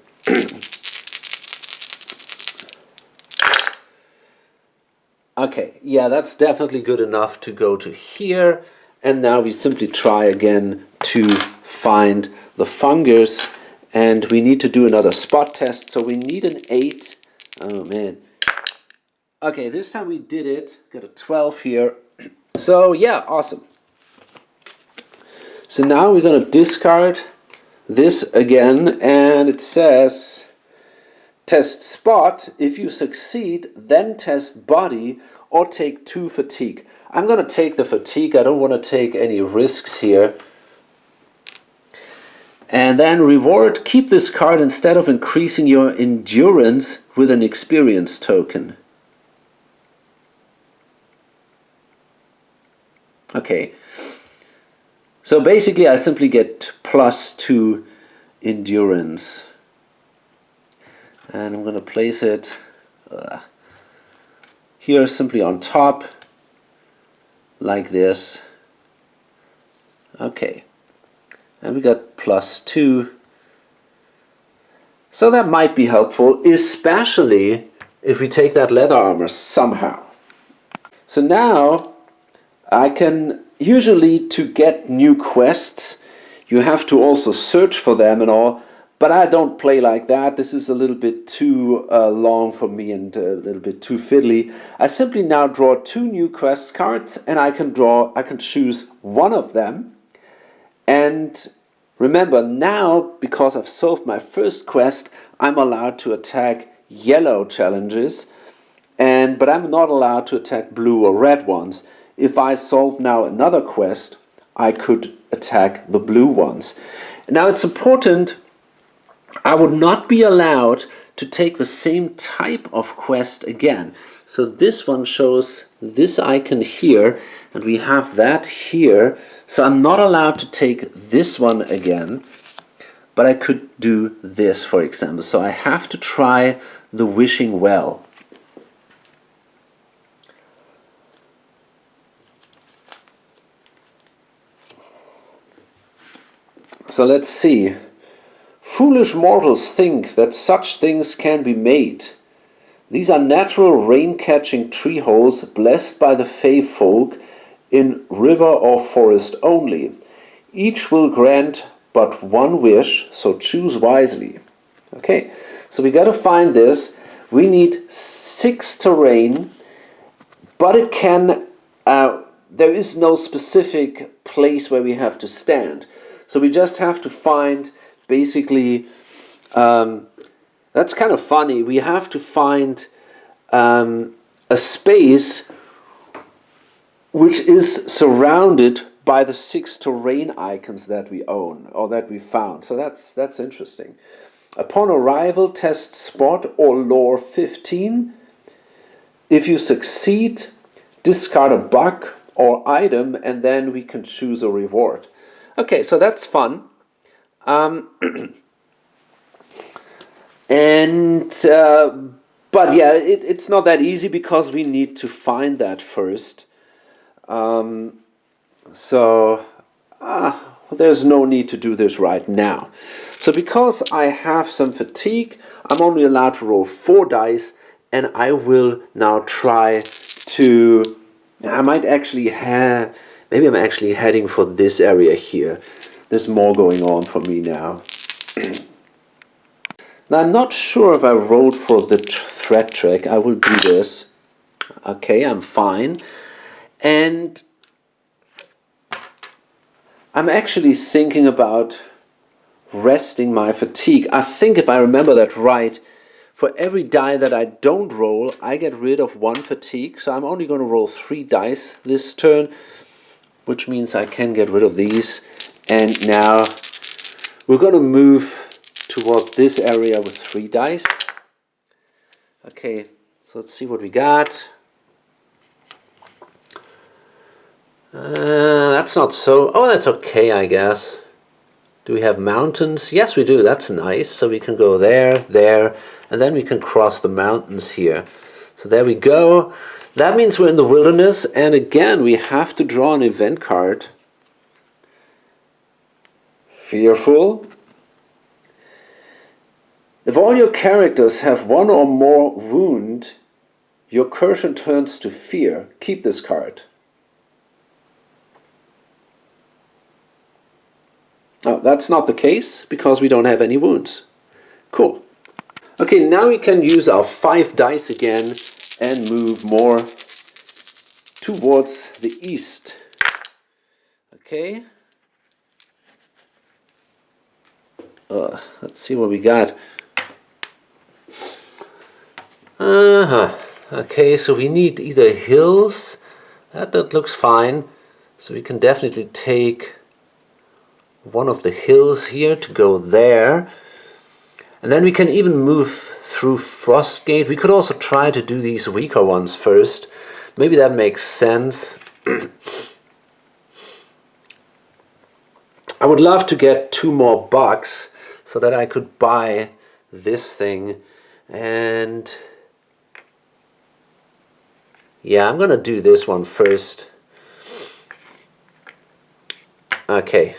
Okay, yeah, that's definitely good enough to go to here. And now we simply try again to find the fungus. And we need to do another spot test. So we need an 8. Oh man. Okay, this time we did it. Got a 12 here. So yeah, awesome. So now we're going to discard this again, and it says test spot. If you succeed, then test body or take 2 fatigue. I'm going to take the fatigue. I don't want to take any risks here. And then reward, keep this card instead of increasing your endurance with an experience token. Okay. So basically I simply get +2 endurance. And I'm going to place it here simply on top, like this. Okay. And we got +2. So that might be helpful, especially if we take that leather armor somehow. So now I can... Usually to get new quests, you have to also search for them and all, but I don't play like that. This is a little bit too long for me and a little bit too fiddly. I simply now draw 2 new quest cards and I can choose one of them. And remember now, because I've solved my first quest, I'm allowed to attack yellow challenges, but I'm not allowed to attack blue or red ones. If I solve now another quest, I could attack the blue ones. Now it's important, I would not be allowed to take the same type of quest again. So this one shows this icon here, and we have that here. So I'm not allowed to take this one again, but I could do this, for example. So I have to try the wishing well. So let's see. Foolish mortals think that such things can be made. These are natural rain-catching tree holes blessed by the Fey folk in river or forest only. Each will grant but one wish, so choose wisely. Okay, so we got to find this. We need 6 terrain, but it can, there is no specific place where we have to stand. So we just have to find, basically, that's kind of funny. We have to find a space which is surrounded by the 6 terrain icons that we own or that we found. So that's interesting. Upon arrival, test spot or lore 15. If you succeed, discard a buck or item, and then we can choose a reward. Okay, so that's fun. But yeah, it's not that easy because we need to find that first. There's no need to do this right now. So because I have some fatigue, I'm only allowed to roll 4 dice, and I will now try to, I might actually have, maybe I'm actually heading for this area here. There's more going on for me now. Now I'm not sure if I rolled for the threat track. I will do this. Okay, I'm fine. And I'm actually thinking about resting my fatigue. I think if I remember that right, for every die that I don't roll, I get rid of 1 fatigue. So I'm only going to roll 3 dice this turn, which means I can get rid of these. And now we're going to move toward this area with 3 dice. Okay, so let's see what we got. That's not so... Oh, that's okay, I guess. Do we have mountains? Yes, we do. That's nice. So we can go there, there, and then we can cross the mountains here. So there we go. That means we're in the wilderness, and again, we have to draw an event card. Fearful. If all your characters have 1 or more wound, your curse turns to fear. Keep this card. Oh, that's not the case because we don't have any wounds. Cool. Okay, now we can use our 5 dice again and move more towards the east. Okay. Let's see what we got. Okay, so we need either hills. That looks fine. So we can definitely take one of the hills here to go there. And then we can even move through Frostgate. We could also try to do these weaker ones first. Maybe that makes sense. I would love to get 2 more bucks so that I could buy this thing. And yeah, I'm gonna do this one first. Okay.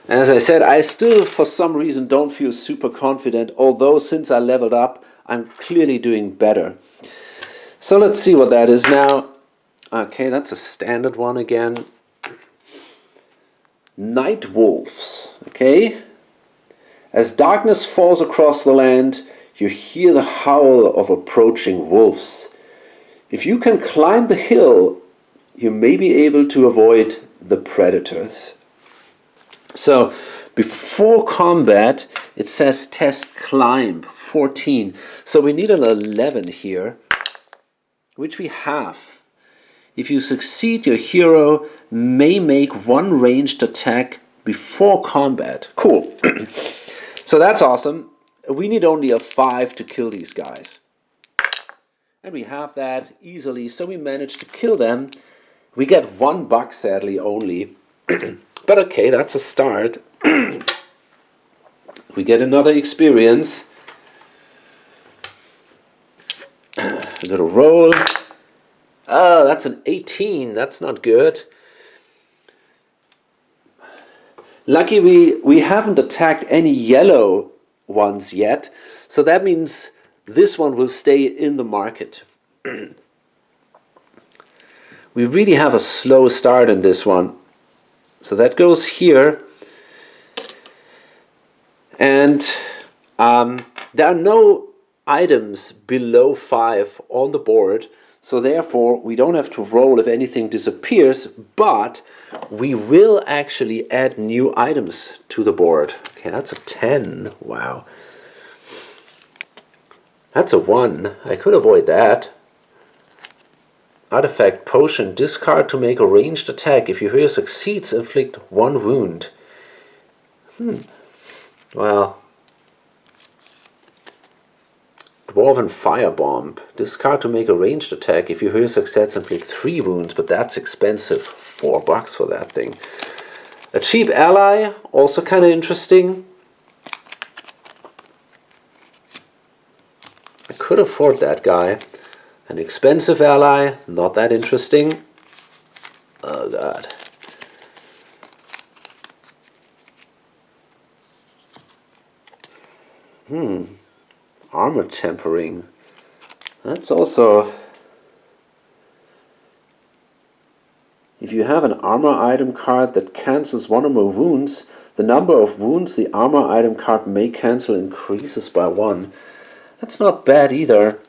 As I said, I still for some reason don't feel super confident, although since I leveled up, I'm clearly doing better. So let's see what that is now. Okay, that's a standard one again. Night wolves. Okay. As darkness falls across the land, you hear the howl of approaching wolves. If you can climb the hill, you may be able to avoid the predators. So before combat, it says test climb 14. So we need an 11 here, which we have. If you succeed, your hero may make 1 ranged attack before combat. Cool. So that's awesome. We need only a 5 to kill these guys. And we have that easily, so we managed to kill them. We get 1 buck, sadly, only. But okay, that's a start. We get another experience. We got a roll. Oh, that's an 18. That's not good. Lucky we haven't attacked any yellow ones yet. So that means this one will stay in the market. we really have a slow start in this one. So that goes here. And there are no items below 5 on the board. So therefore, we don't have to roll if anything disappears, but we will actually add new items to the board. Okay, that's a 10. Wow. That's a 1. I could avoid that. Artifact potion. Discard to make a ranged attack. If your hero succeeds, inflict 1 wound. Well. Dwarven Firebomb. Discard to make a ranged attack. If your hero succeeds, inflict 3 wounds, but that's expensive. $4 for that thing. A cheap ally, also kind of interesting. I could afford that guy. An expensive ally, not that interesting. Oh god. Armor tempering. That's also... If you have an armor item card that cancels 1 or more wounds, the number of wounds the armor item card may cancel increases by 1. That's not bad either.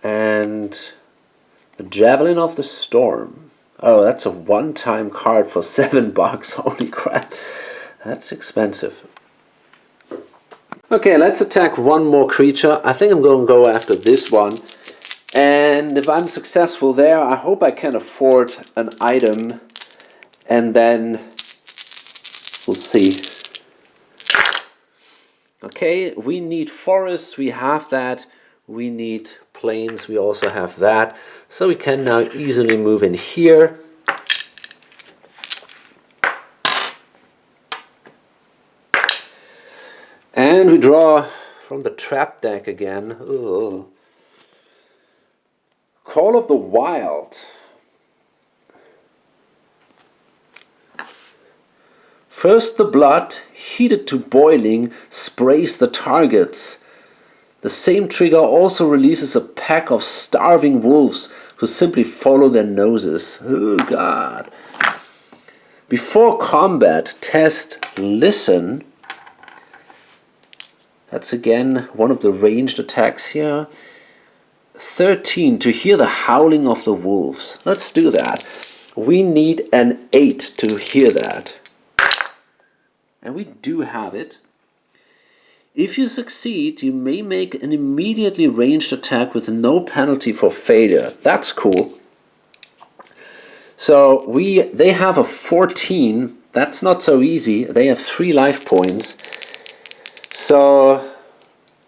And the Javelin of the Storm. Oh, that's a one-time card for $7. Holy crap. That's expensive. Okay, let's attack one more creature. I think I'm going to go after this one. And if I'm successful there, I hope I can afford an item. And then we'll see. Okay, we need forests. We have that. We need plains. We also have that. So we can now easily move in here. And we draw from the trap deck again. Ugh. Call of the Wild. First the blood, heated to boiling, sprays the targets. The same trigger also releases a pack of starving wolves who simply follow their noses. Oh god. Before combat, test Listen. That's again one of the ranged attacks here. 13 to hear the howling of the wolves. Let's do that. We need an 8 to hear that. And we do have it. If you succeed, you may make an immediately ranged attack with no penalty for failure. That's cool. So they have a 14. That's not so easy. They have 3 life points. So,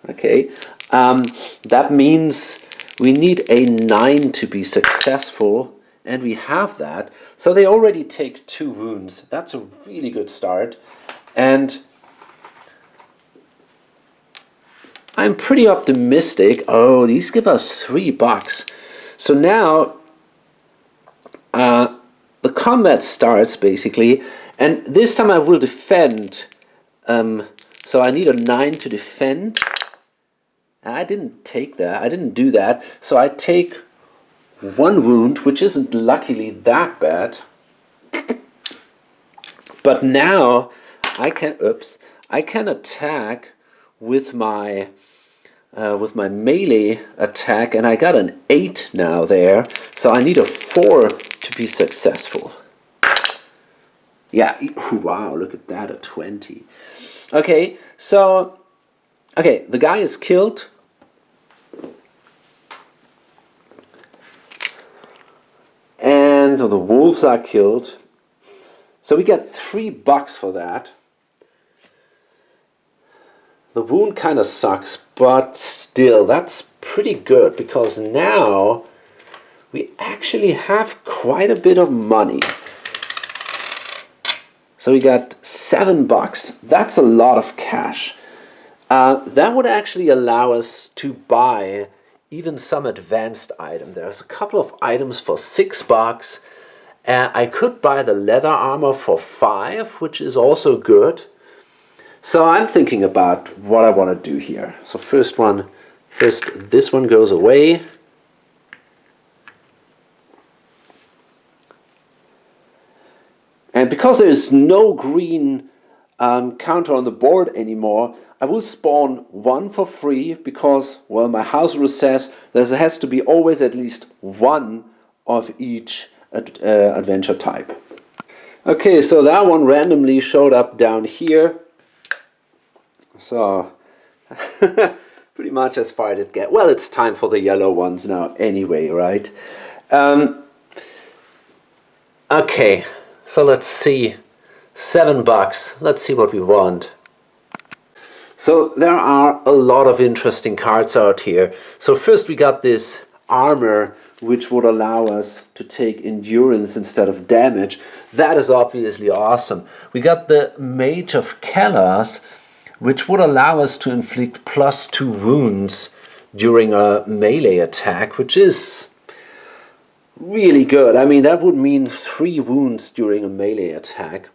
okay, that means we need a 9 to be successful, and we have that. So they already take 2 wounds. That's a really good start. And I'm pretty optimistic. Oh, these give us $3. So now the combat starts, basically, and this time I will defend. So I need a 9 to defend. I didn't take that. I didn't do that. So I take 1 wound, which isn't luckily that bad. But now I can attack with my melee attack, and I got an 8 now there. So I need a 4 to be successful. Yeah, wow, look at that, a 20. Okay, so, okay, the guy is killed. And the wolves are killed. So we get $3 for that. The wound kind of sucks, but still, that's pretty good, because now we actually have quite a bit of money. So we got $7. That's a lot of cash. That would actually allow us to buy even some advanced item. There's a couple of items for $6. I could buy the leather armor for 5, which is also good. So I'm thinking about what I want to do here. So first this one goes away. And because there is no green counter on the board anymore, I will spawn one for free because, well, my house rule says there has to be always at least one of each adventure type. Okay, so that one randomly showed up down here. So, pretty much as far as it gets. Well, it's time for the yellow ones now anyway, right? Okay, so let's see. $7. Let's see what we want. So there are a lot of interesting cards out here. So first we got this armor, which would allow us to take endurance instead of damage. That is obviously awesome. We got the Mage of Kellas, which would allow us to inflict +2 wounds during a melee attack, which is really good. I mean, that would mean 3 wounds during a melee attack.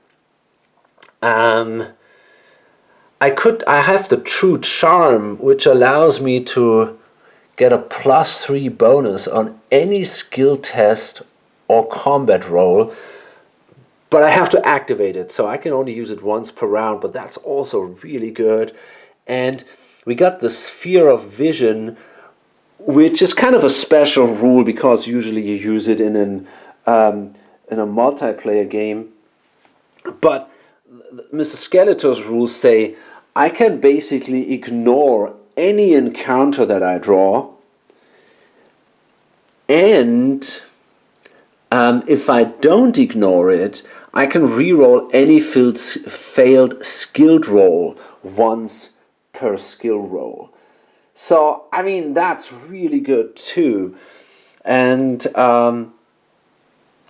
I have the True Charm, which allows me to get a +3 bonus on any skill test or combat roll, but I have to activate it, so I can only use it once per round, but that's also really good. And we got the Sphere of Vision, which is kind of a special rule because usually you use it in a multiplayer game. But Mr. Skeletor's rules say I can basically ignore any encounter that I draw, and if I don't ignore it, I can reroll any failed skilled roll once per skill roll. So, I mean, that's really good too. And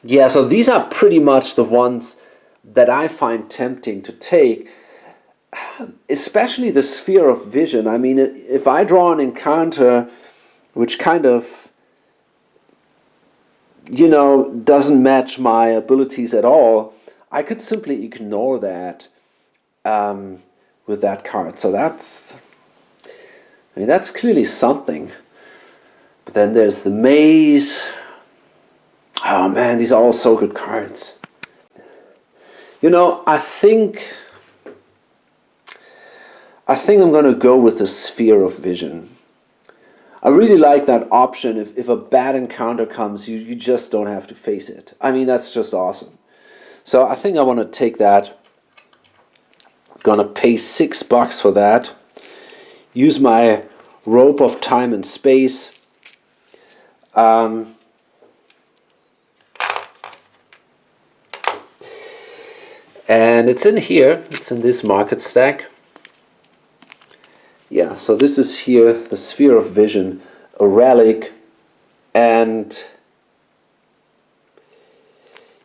yeah, so these are pretty much the ones that I find tempting to take, especially the Sphere of Vision. I mean, if I draw an encounter which kind of, you know, doesn't match my abilities at all, I could simply ignore that with that card. So that's, I mean, that's clearly something. But then there's the Maze. Oh man, these are all so good cards. You know, I think I'm going to go with the Sphere of Vision. I really like that option. If a bad encounter comes, you just don't have to face it. I mean, that's just awesome. So I think I want to take that. Gonna pay $6 for that. Use my Rope of Time and Space. And it's in here. It's in this market stack. Yeah, so this is here, the Sphere of Vision, a relic, and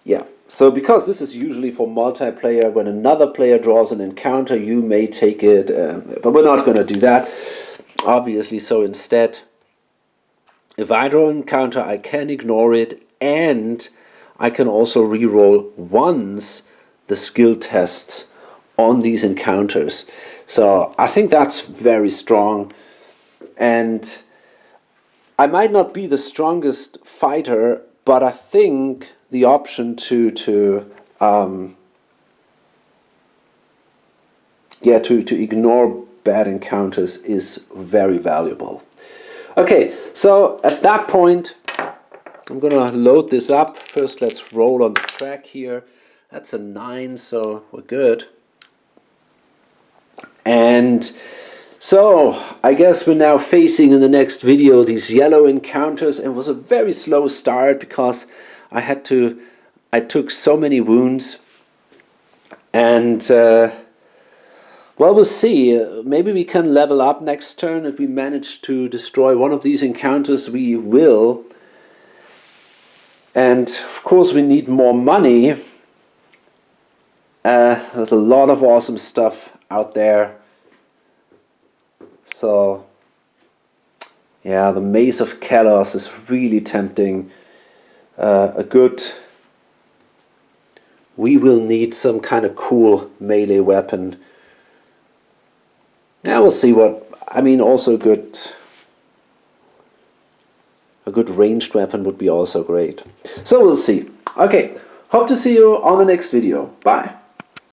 yeah, so because this is usually for multiplayer, when another player draws an encounter, you may take it, but we're not going to do that, obviously. So instead, if I draw an encounter, I can ignore it, and I can also reroll once the skill tests on these encounters. So I think that's very strong, and I might not be the strongest fighter, but I think the option to ignore bad encounters is very valuable. Okay, so at that point, I'm gonna load this up. First, let's roll on the track here. That's a 9, so we're good. And so I guess we're now facing in the next video these yellow encounters. It was a very slow start because I took so many wounds, and well, we'll see. Maybe we can level up next turn. If we manage to destroy one of these encounters, we will. And of course we need more money. There's a lot of awesome stuff out there. So yeah, the Maze of Kellas is really tempting. We will need some kind of cool melee weapon. Yeah, we'll see what, I mean, also a good ranged weapon would be also great. So we'll see. Okay, Hope to see you on the next video. Bye.